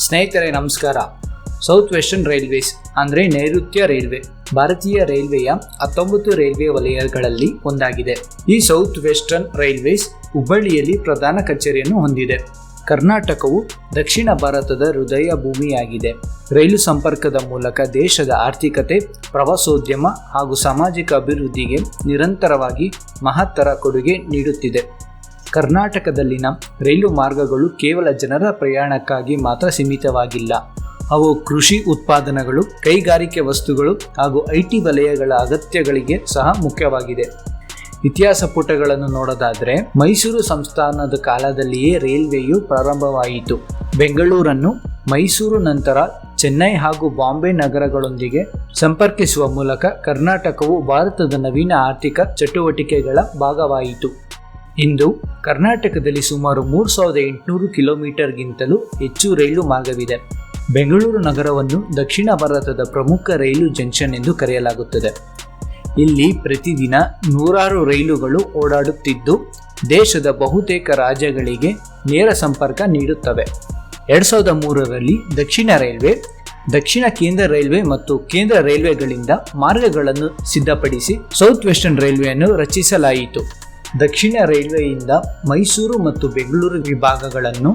ಸ್ನೇಹಿತರೆ ನಮಸ್ಕಾರ. South western railways ಅಂದರೆ ನೈಋತ್ಯ ರೈಲ್ವೆ ಭಾರತೀಯ ರೈಲ್ವೆಯ 19 ರೈಲ್ವೆ ವಲಯಗಳಲ್ಲಿ ಒಂದಾಗಿದೆ. ಈ ಸೌತ್ ವೆಸ್ಟರ್ನ್ ರೈಲ್ವೇಸ್ ಹುಬ್ಬಳ್ಳಿಯಲ್ಲಿ ಪ್ರಧಾನ ಕಚೇರಿಯನ್ನು ಹೊಂದಿದೆ. ಕರ್ನಾಟಕವು ದಕ್ಷಿಣ ಭಾರತದ ಹೃದಯ ಭೂಮಿಯಾಗಿದೆ. ರೈಲು ಸಂಪರ್ಕದ ಮೂಲಕ ದೇಶದ ಆರ್ಥಿಕತೆ, ಪ್ರವಾಸೋದ್ಯಮ ಹಾಗೂ ಸಾಮಾಜಿಕ ಅಭಿವೃದ್ಧಿಗೆ ನಿರಂತರವಾಗಿ ಮಹತ್ತರ ಕೊಡುಗೆ ನೀಡುತ್ತಿದೆ. ಕರ್ನಾಟಕದಲ್ಲಿನ ರೈಲು ಮಾರ್ಗಗಳು ಕೇವಲ ಜನರ ಪ್ರಯಾಣಕ್ಕಾಗಿ ಮಾತ್ರ ಸೀಮಿತವಾಗಿಲ್ಲ. ಅವು ಕೃಷಿ ಉತ್ಪಾದನೆಗಳು, ಕೈಗಾರಿಕೆ ವಸ್ತುಗಳು ಹಾಗೂ ಐಟಿ ವಲಯಗಳ ಅಗತ್ಯಗಳಿಗೆ ಸಹ ಮುಖ್ಯವಾಗಿದೆ. ಇತಿಹಾಸ ಪುಟಗಳನ್ನು ನೋಡೋದಾದರೆ, ಮೈಸೂರು ಸಂಸ್ಥಾನದ ಕಾಲದಲ್ಲಿಯೇ ರೈಲ್ವೆಯು ಪ್ರಾರಂಭವಾಯಿತು. ಬೆಂಗಳೂರನ್ನು ಮೈಸೂರು ನಂತರ ಚೆನ್ನೈ ಹಾಗೂ ಬಾಂಬೆ ನಗರಗಳೊಂದಿಗೆ ಸಂಪರ್ಕಿಸುವ ಮೂಲಕ ಕರ್ನಾಟಕವು ಭಾರತದ ನವೀನ ಆರ್ಥಿಕ ಚಟುವಟಿಕೆಗಳ ಭಾಗವಾಯಿತು. ಇಂದು ಕರ್ನಾಟಕದಲ್ಲಿ ಸುಮಾರು 3800 ಕಿಲೋಮೀಟರ್ಗಿಂತಲೂ ಹೆಚ್ಚು ರೈಲು ಮಾರ್ಗವಿದೆ. ಬೆಂಗಳೂರು ನಗರವನ್ನು ದಕ್ಷಿಣ ಭಾರತದ ಪ್ರಮುಖ ರೈಲು ಜಂಕ್ಷನ್ ಎಂದು ಕರೆಯಲಾಗುತ್ತದೆ. ಇಲ್ಲಿ ಪ್ರತಿದಿನ ನೂರಾರು ರೈಲುಗಳು ಓಡಾಡುತ್ತಿದ್ದು ದೇಶದ ಬಹುತೇಕ ರಾಜ್ಯಗಳಿಗೆ ನೇರ ಸಂಪರ್ಕ ನೀಡುತ್ತವೆ. 2003ರಲ್ಲಿ ದಕ್ಷಿಣ ರೈಲ್ವೆ, ದಕ್ಷಿಣ ಕೇಂದ್ರ ರೈಲ್ವೆ ಮತ್ತು ಕೇಂದ್ರ ರೈಲ್ವೆಗಳಿಂದ ಮಾರ್ಗಗಳನ್ನು ಸಿದ್ಧಪಡಿಸಿ ಸೌತ್ ವೆಸ್ಟರ್ನ್ ರೈಲ್ವೆಯನ್ನು ರಚಿಸಲಾಯಿತು. ದಕ್ಷಿಣ ರೈಲ್ವೆಯಿಂದ ಮೈಸೂರು ಮತ್ತು ಬೆಂಗಳೂರು ವಿಭಾಗಗಳನ್ನು,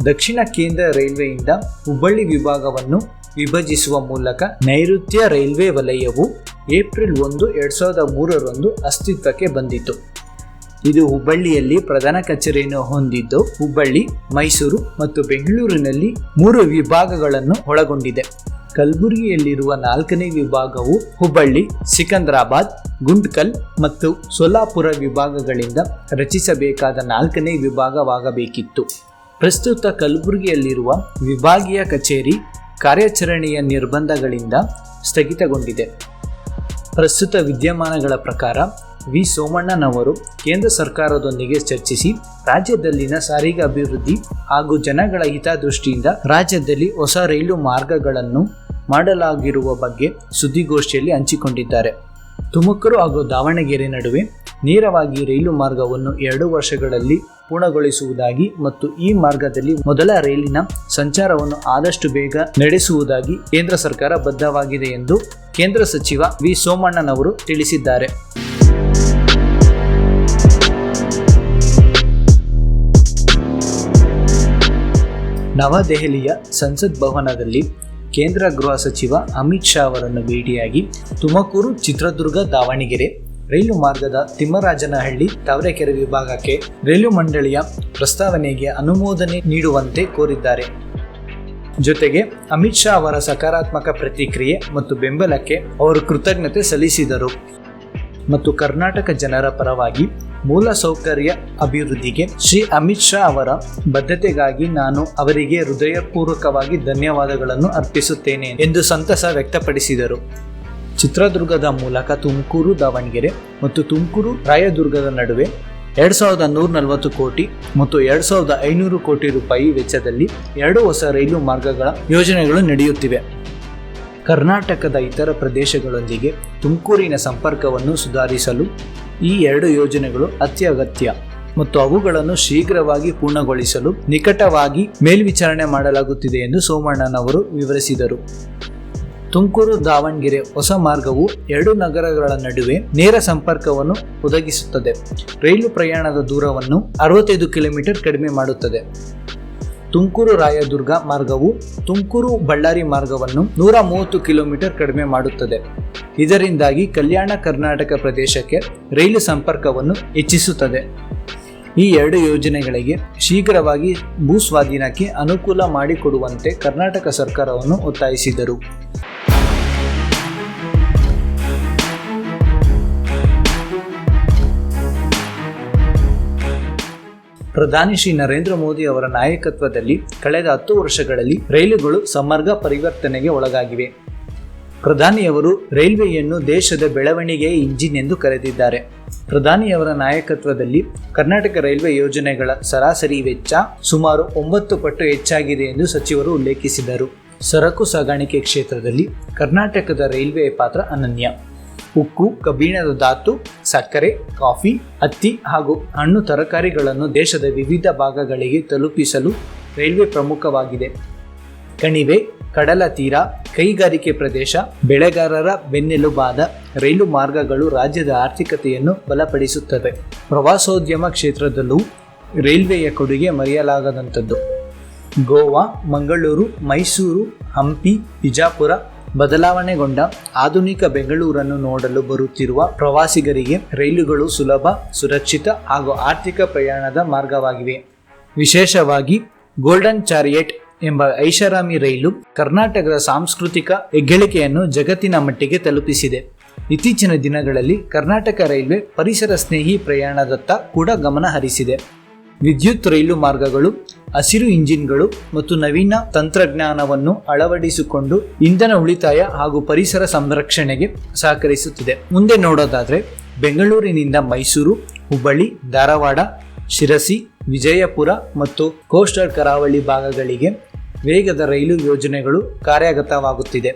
ದಕ್ಷಿಣ ಕೇಂದ್ರ ರೈಲ್ವೆಯಿಂದ ಹುಬ್ಬಳ್ಳಿ ವಿಭಾಗವನ್ನು ವಿಭಜಿಸುವ ಮೂಲಕ ನೈಋತ್ಯ ರೈಲ್ವೆ ವಲಯವು ಏಪ್ರಿಲ್ 1, 2003ರಂದು ಅಸ್ತಿತ್ವಕ್ಕೆ ಬಂದಿತು. ಇದು ಹುಬ್ಬಳ್ಳಿಯಲ್ಲಿ ಪ್ರಧಾನ ಕಚೇರಿಯನ್ನು ಹೊಂದಿದ್ದು ಹುಬ್ಬಳ್ಳಿ, ಮೈಸೂರು ಮತ್ತು ಬೆಂಗಳೂರಿನಲ್ಲಿ 3 ವಿಭಾಗಗಳನ್ನು ಒಳಗೊಂಡಿದೆ. ಕಲಬುರಗಿಯಲ್ಲಿರುವ 4ನೇ ವಿಭಾಗವು ಹುಬ್ಬಳ್ಳಿ, ಸಿಕಂದರಾಬಾದ್, ಗುಂಟ್ಕಲ್ ಮತ್ತು ಸೊಲ್ಲಾಪುರ ವಿಭಾಗಗಳಿಂದ ರಚಿಸಬೇಕಾದ 4ನೇ ವಿಭಾಗವಾಗಬೇಕಿತ್ತು. ಪ್ರಸ್ತುತ ಕಲಬುರಗಿಯಲ್ಲಿರುವ ವಿಭಾಗೀಯ ಕಚೇರಿ ಕಾರ್ಯಾಚರಣೆಯ ನಿರ್ಬಂಧಗಳಿಂದ ಸ್ಥಗಿತಗೊಂಡಿದೆ. ಪ್ರಸ್ತುತ ವಿದ್ಯಮಾನಗಳ ಪ್ರಕಾರ ವಿ ಸೋಮಣ್ಣನವರು ಕೇಂದ್ರ ಸರ್ಕಾರದೊಂದಿಗೆ ಚರ್ಚಿಸಿ ರಾಜ್ಯದಲ್ಲಿನ ಸಾರಿಗೆ ಅಭಿವೃದ್ಧಿ ಹಾಗೂ ಜನಗಳ ಹಿತದೃಷ್ಟಿಯಿಂದ ರಾಜ್ಯದಲ್ಲಿ ಹೊಸ ರೈಲು ಮಾರ್ಗಗಳನ್ನು ಮಾಡಲಾಗಿರುವ ಬಗ್ಗೆ ಸುದ್ದಿಗೋಷ್ಠಿಯಲ್ಲಿ ಹಂಚಿಕೊಂಡಿದ್ದಾರೆ. ತುಮಕೂರು ಹಾಗೂ ದಾವಣಗೆರೆ ನಡುವೆ ನೇರವಾಗಿ ರೈಲು ಮಾರ್ಗವನ್ನು 2 ವರ್ಷಗಳಲ್ಲಿ ಪೂರ್ಣಗೊಳಿಸುವುದಾಗಿ ಮತ್ತು ಈ ಮಾರ್ಗದಲ್ಲಿ ಮೊದಲ ರೈಲಿನ ಸಂಚಾರವನ್ನು ಆದಷ್ಟು ಬೇಗ ನಡೆಸುವುದಾಗಿ ಕೇಂದ್ರ ಸರ್ಕಾರ ಬದ್ಧವಾಗಿದೆ ಎಂದು ಕೇಂದ್ರ ಸಚಿವ ವಿ ಸೋಮಣ್ಣನವರು ತಿಳಿಸಿದ್ದಾರೆ. ನವದೆಹಲಿಯ ಸಂಸತ್ ಭವನದಲ್ಲಿ ಕೇಂದ್ರ ಗೃಹ ಸಚಿವ ಅಮಿತ್ ಶಾ ಅವರನ್ನು ಭೇಟಿಯಾಗಿ ತುಮಕೂರು, ಚಿತ್ರದುರ್ಗ, ದಾವಣಗೆರೆ ರೈಲು ಮಾರ್ಗದ ತಿಮ್ಮರಾಜನಹಳ್ಳಿ, ತಾವರೆಕೆರೆ ವಿಭಾಗಕ್ಕೆ ರೈಲು ಮಂಡಳಿಯ ಪ್ರಸ್ತಾವನೆಗೆ ಅನುಮೋದನೆ ನೀಡುವಂತೆ ಕೋರಿದ್ದಾರೆ. ಜೊತೆಗೆ ಅಮಿತ್ ಶಾ ಅವರ ಸಕಾರಾತ್ಮಕ ಪ್ರತಿಕ್ರಿಯೆ ಮತ್ತು ಬೆಂಬಲಕ್ಕೆ ಅವರು ಕೃತಜ್ಞತೆ ಸಲ್ಲಿಸಿದರು ಮತ್ತು ಕರ್ನಾಟಕ ಜನರ ಪರವಾಗಿ ಮೂಲಸೌಕರ್ಯ ಅಭಿವೃದ್ಧಿಗೆ ಶ್ರೀ ಅಮಿತ್ ಶಾ ಅವರ ಬದ್ಧತೆಗಾಗಿ ನಾನು ಅವರಿಗೆ ಹೃದಯಪೂರ್ವಕವಾಗಿ ಧನ್ಯವಾದಗಳನ್ನು ಅರ್ಪಿಸುತ್ತೇನೆ ಎಂದು ಸಂತಸ ವ್ಯಕ್ತಪಡಿಸಿದರು. ಚಿತ್ರದುರ್ಗದ ಮೂಲಕ ತುಮಕೂರು, ದಾವಣಗೆರೆ ಮತ್ತು ತುಮಕೂರು, ರಾಯದುರ್ಗದ ನಡುವೆ 2140 ಕೋಟಿ ಮತ್ತು 2500 ಕೋಟಿ ರೂಪಾಯಿ ವೆಚ್ಚದಲ್ಲಿ 2 ಹೊಸ ರೈಲು ಮಾರ್ಗಗಳ ಯೋಜನೆಗಳು ನಡೆಯುತ್ತಿವೆ. ಕರ್ನಾಟಕದ ಇತರ ಪ್ರದೇಶಗಳೊಂದಿಗೆ ತುಮಕೂರಿನ ಸಂಪರ್ಕವನ್ನು ಸುಧಾರಿಸಲು ಈ 2 ಯೋಜನೆಗಳು ಅತ್ಯಗತ್ಯ ಮತ್ತು ಅವುಗಳನ್ನು ಶೀಘ್ರವಾಗಿ ಪೂರ್ಣಗೊಳಿಸಲು ನಿಕಟವಾಗಿ ಮೇಲ್ವಿಚಾರಣೆ ಮಾಡಲಾಗುತ್ತಿದೆ ಎಂದು ಸೋಮಣ್ಣನವರು ವಿವರಿಸಿದರು. ತುಮಕೂರು ದಾವಣಗೆರೆ ಹೊಸ ಮಾರ್ಗವು 2 ನಗರಗಳ ನಡುವೆ ನೇರ ಸಂಪರ್ಕವನ್ನು ಒದಗಿಸುತ್ತದೆ. ರೈಲು ಪ್ರಯಾಣದ ದೂರವನ್ನು 65 ಕಿಲೋಮೀಟರ್ ಕಡಿಮೆ ಮಾಡುತ್ತದೆ. ತುಮಕೂರು ರಾಯದುರ್ಗ ಮಾರ್ಗವು ತುಮಕೂರು ಬಳ್ಳಾರಿ ಮಾರ್ಗವನ್ನು 130 ಕಿಲೋಮೀಟರ್ ಕಡಿಮೆ ಮಾಡುತ್ತದೆ. ಇದರಿಂದಾಗಿ ಕಲ್ಯಾಣ ಕರ್ನಾಟಕ ಪ್ರದೇಶಕ್ಕೆ ರೈಲು ಸಂಪರ್ಕವನ್ನು ಹೆಚ್ಚಿಸುತ್ತದೆ. ಈ 2 ಯೋಜನೆಗಳಿಗೆ ಶೀಘ್ರವಾಗಿ ಭೂಸ್ವಾಧೀನಕ್ಕೆ ಅನುಕೂಲ ಮಾಡಿಕೊಡುವಂತೆ ಕರ್ನಾಟಕ ಸರ್ಕಾರವನ್ನು ಒತ್ತಾಯಿಸಿದರು. ಪ್ರಧಾನಿ ಶ್ರೀ ನರೇಂದ್ರ ಮೋದಿ ಅವರ ನಾಯಕತ್ವದಲ್ಲಿ ಕಳೆದ 10 ವರ್ಷಗಳಲ್ಲಿ ರೈಲುಗಳು ಸಮಗ್ರ ಪರಿವರ್ತನೆಗೆ ಒಳಗಾಗಿವೆ. ಪ್ರಧಾನಿಯವರು ರೈಲ್ವೆಯನ್ನು ದೇಶದ ಬೆಳವಣಿಗೆಯ ಇಂಜಿನ್ ಎಂದು ಕರೆದಿದ್ದಾರೆ. ಪ್ರಧಾನಿಯವರ ನಾಯಕತ್ವದಲ್ಲಿ ಕರ್ನಾಟಕ ರೈಲ್ವೆ ಯೋಜನೆಗಳ ಸರಾಸರಿ ವೆಚ್ಚ ಸುಮಾರು 9 ಪಟ್ಟು ಹೆಚ್ಚಾಗಿದೆ ಎಂದು ಸಚಿವರು ಉಲ್ಲೇಖಿಸಿದರು. ಸರಕು ಸಾಗಾಣಿಕೆ ಕ್ಷೇತ್ರದಲ್ಲಿ ಕರ್ನಾಟಕದ ರೈಲ್ವೆ ಪಾತ್ರ ಅನನ್ಯ. ಉಕ್ಕು, ಕಬ್ಬಿಣದ ಧಾತು, ಸಕ್ಕರೆ, ಕಾಫಿ, ಹತ್ತಿ ಹಾಗೂ ಹಣ್ಣು ತರಕಾರಿಗಳನ್ನು ದೇಶದ ವಿವಿಧ ಭಾಗಗಳಿಗೆ ತಲುಪಿಸಲು ರೈಲ್ವೆ ಪ್ರಮುಖವಾಗಿದೆ. ಕಣಿವೆ, ಕಡಲ ತೀರ, ಕೈಗಾರಿಕೆ ಪ್ರದೇಶ, ಬೆಳೆಗಾರರ ಬೆನ್ನೆಲುಬಾದ ರೈಲು ಮಾರ್ಗಗಳು ರಾಜ್ಯದ ಆರ್ಥಿಕತೆಯನ್ನು ಬಲಪಡಿಸುತ್ತವೆ. ಪ್ರವಾಸೋದ್ಯಮ ಕ್ಷೇತ್ರದಲ್ಲೂ ರೈಲ್ವೆಯ ಕೊಡುಗೆ ಮರೆಯಲಾಗದಂಥದ್ದು. ಗೋವಾ, ಮಂಗಳೂರು, ಮೈಸೂರು, ಹಂಪಿ, ಬಿಜಾಪುರ ಬದಲಾವಣೆಗೊಂಡ ಆಧುನಿಕ ಬೆಂಗಳೂರನ್ನು ನೋಡಲು ಬರುತ್ತಿರುವ ಪ್ರವಾಸಿಗರಿಗೆ ರೈಲುಗಳು ಸುಲಭ, ಸುರಕ್ಷಿತ ಹಾಗೂ ಆರ್ಥಿಕ ಪ್ರಯಾಣದ ಮಾರ್ಗವಾಗಿವೆ. ವಿಶೇಷವಾಗಿ ಗೋಲ್ಡನ್ ಚಾರಿಯಟ್ ಎಂಬ ಐಷಾರಾಮಿ ರೈಲು ಕರ್ನಾಟಕದ ಸಾಂಸ್ಕೃತಿಕ ಹೆಗ್ಗಳಿಕೆಯನ್ನು ಜಗತ್ತಿನ ಮಟ್ಟಿಗೆ ತಲುಪಿಸಿದೆ. ಇತ್ತೀಚಿನ ದಿನಗಳಲ್ಲಿ ಕರ್ನಾಟಕ ರೈಲ್ವೆ ಪರಿಸರ ಸ್ನೇಹಿ ಪ್ರಯಾಣದತ್ತ ಕೂಡ ಗಮನ ಹರಿಸಿದೆ. ವಿದ್ಯುತ್ ರೈಲು ಮಾರ್ಗಗಳು, ಹಸಿರು ಇಂಜಿನ್ಗಳು ಮತ್ತು ನವೀನ ತಂತ್ರಜ್ಞಾನವನ್ನು ಅಳವಡಿಸಿಕೊಂಡು ಇಂಧನ ಉಳಿತಾಯ ಹಾಗೂ ಪರಿಸರ ಸಂರಕ್ಷಣೆಗೆ ಸಹಕರಿಸುತ್ತಿದೆ. ಮುಂದೆ ನೋಡೋದಾದ್ರೆ ಬೆಂಗಳೂರಿನಿಂದ ಮೈಸೂರು, ಹುಬ್ಬಳ್ಳಿ, ಧಾರವಾಡ, ಶಿರಸಿ, ವಿಜಯಪುರ ಮತ್ತು ಕೋಸ್ಟಲ್ ಕರಾವಳಿ ಭಾಗಗಳಿಗೆ ವೇಗದ ರೈಲು ಯೋಜನೆಗಳು ಕಾರ್ಯಗತವಾಗುತ್ತಿದೆ.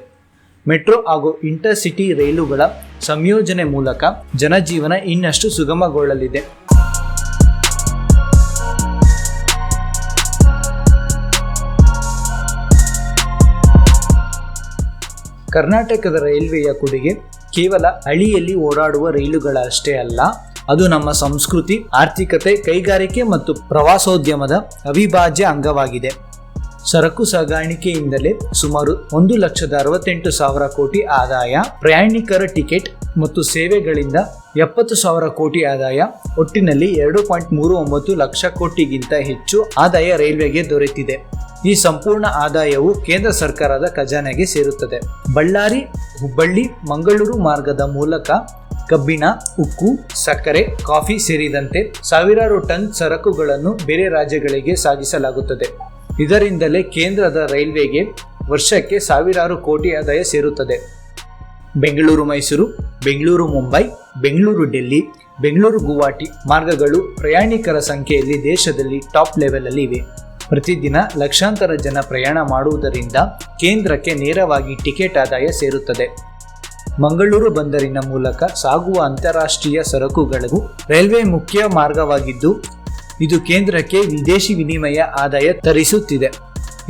ಮೆಟ್ರೋ ಹಾಗೂ ಇಂಟರ್ಸಿಟಿ ರೈಲುಗಳ ಸಂಯೋಜನೆ ಮೂಲಕ ಜನಜೀವನ ಇನ್ನಷ್ಟು ಸುಗಮಗೊಳ್ಳಲಿದೆ. ಕರ್ನಾಟಕದ ರೈಲ್ವೆಯ ಕೊಡುಗೆ ಕೇವಲ ಹಳಿಯಲ್ಲಿ ಓಡಾಡುವ ರೈಲುಗಳಷ್ಟೇ ಅಲ್ಲ, ಅದು ನಮ್ಮ ಸಂಸ್ಕೃತಿ, ಆರ್ಥಿಕತೆ, ಕೈಗಾರಿಕೆ ಮತ್ತು ಪ್ರವಾಸೋದ್ಯಮದ ಅವಿಭಾಜ್ಯ ಅಂಗವಾಗಿದೆ. ಸರಕು ಸಾಗಾಣಿಕೆಯಿಂದಲೇ ಸುಮಾರು 1,68,000 ಕೋಟಿ ಆದಾಯ, ಪ್ರಯಾಣಿಕರ ಟಿಕೆಟ್ ಮತ್ತು ಸೇವೆಗಳಿಂದ 70,000 ಕೋಟಿ ಆದಾಯ, ಒಟ್ಟಿನಲ್ಲಿ 2.39 ಲಕ್ಷ ಕೋಟಿಗಿಂತ ಹೆಚ್ಚು ಆದಾಯ ರೈಲ್ವೆಗೆ ದೊರೆತಿದೆ. ಈ ಸಂಪೂರ್ಣ ಆದಾಯವು ಕೇಂದ್ರ ಸರ್ಕಾರದ ಖಜಾನೆಗೆ ಸೇರುತ್ತದೆ. ಬಳ್ಳಾರಿ, ಹುಬ್ಬಳ್ಳಿ, ಮಂಗಳೂರು ಮಾರ್ಗದ ಮೂಲಕ ಕಬ್ಬಿಣ, ಉಕ್ಕು, ಸಕ್ಕರೆ, ಕಾಫಿ ಸೇರಿದಂತೆ ಸಾವಿರಾರು ಟನ್ ಸರಕುಗಳನ್ನು ಬೇರೆ ರಾಜ್ಯಗಳಿಗೆ ಸಾಗಿಸಲಾಗುತ್ತದೆ. ಇದರಿಂದಲೇ ಕೇಂದ್ರದ ರೈಲ್ವೆಗೆ ವರ್ಷಕ್ಕೆ ಸಾವಿರಾರು ಕೋಟಿ ಆದಾಯ ಸೇರುತ್ತದೆ. ಬೆಂಗಳೂರು ಮೈಸೂರು, ಬೆಂಗಳೂರು ಮುಂಬೈ, ಬೆಂಗಳೂರು ಡೆಲ್ಲಿ, ಬೆಂಗಳೂರು ಗುವಾಹಟಿ ಮಾರ್ಗಗಳು ಪ್ರಯಾಣಿಕರ ಸಂಖ್ಯೆಯಲ್ಲಿ ದೇಶದಲ್ಲಿ ಟಾಪ್ ಲೆವೆಲ್ ಅಲ್ಲಿ ಇವೆ. ಪ್ರತಿದಿನ ಲಕ್ಷಾಂತರ ಜನ ಪ್ರಯಾಣ ಮಾಡುವುದರಿಂದ ಕೇಂದ್ರಕ್ಕೆ ನೇರವಾಗಿ ಟಿಕೆಟ್ ಆದಾಯ ಸೇರುತ್ತದೆ. ಮಂಗಳೂರು ಬಂದರಿನ ಮೂಲಕ ಸಾಗುವ ಅಂತಾರಾಷ್ಟ್ರೀಯ ಸರಕುಗಳಿಗೂ ರೈಲ್ವೆ ಮುಖ್ಯ ಮಾರ್ಗವಾಗಿದ್ದು, ಇದು ಕೇಂದ್ರಕ್ಕೆ ವಿದೇಶಿ ವಿನಿಮಯ ಆದಾಯ ತರಿಸುತ್ತಿದೆ.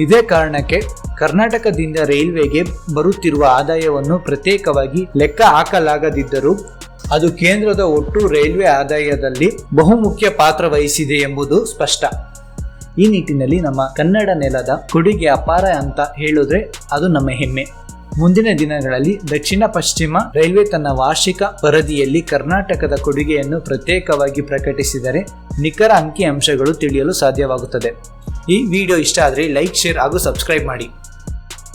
ಇದೇ ಕಾರಣಕ್ಕೆ ಕರ್ನಾಟಕದಿಂದ ರೈಲ್ವೆಗೆ ಬರುತ್ತಿರುವ ಆದಾಯವನ್ನು ಪ್ರತ್ಯೇಕವಾಗಿ ಲೆಕ್ಕ ಹಾಕಲಾಗದಿದ್ದರೂ ಅದು ಕೇಂದ್ರದ ಒಟ್ಟು ರೈಲ್ವೆ ಆದಾಯದಲ್ಲಿ ಬಹುಮುಖ್ಯ ಪಾತ್ರ ವಹಿಸಿದೆ ಎಂಬುದು ಸ್ಪಷ್ಟ. ಈ ನಿಟ್ಟಿನಲ್ಲಿ ನಮ್ಮ ಕನ್ನಡ ನೆಲದ ಕೊಡುಗೆ ಅಪಾರ ಅಂತ ಹೇಳಿದ್ರೆ ಅದು ನಮ್ಮ ಹೆಮ್ಮೆ. ಮುಂದಿನ ದಿನಗಳಲ್ಲಿ ದಕ್ಷಿಣ ಪಶ್ಚಿಮ ರೈಲ್ವೆ ತನ್ನ ವಾರ್ಷಿಕ ವರದಿಯಲ್ಲಿ ಕರ್ನಾಟಕದ ಕೊಡುಗೆಯನ್ನು ಪ್ರತ್ಯೇಕವಾಗಿ ಪ್ರಕಟಿಸಿದರೆ ನಿಖರ ಅಂಕಿಅಂಶಗಳು ತಿಳಿಯಲು ಸಾಧ್ಯವಾಗುತ್ತದೆ. ಈ ವಿಡಿಯೋ ಇಷ್ಟ ಆದರೆ ಲೈಕ್, ಶೇರ್ ಹಾಗೂ ಸಬ್ಸ್ಕ್ರೈಬ್ ಮಾಡಿ.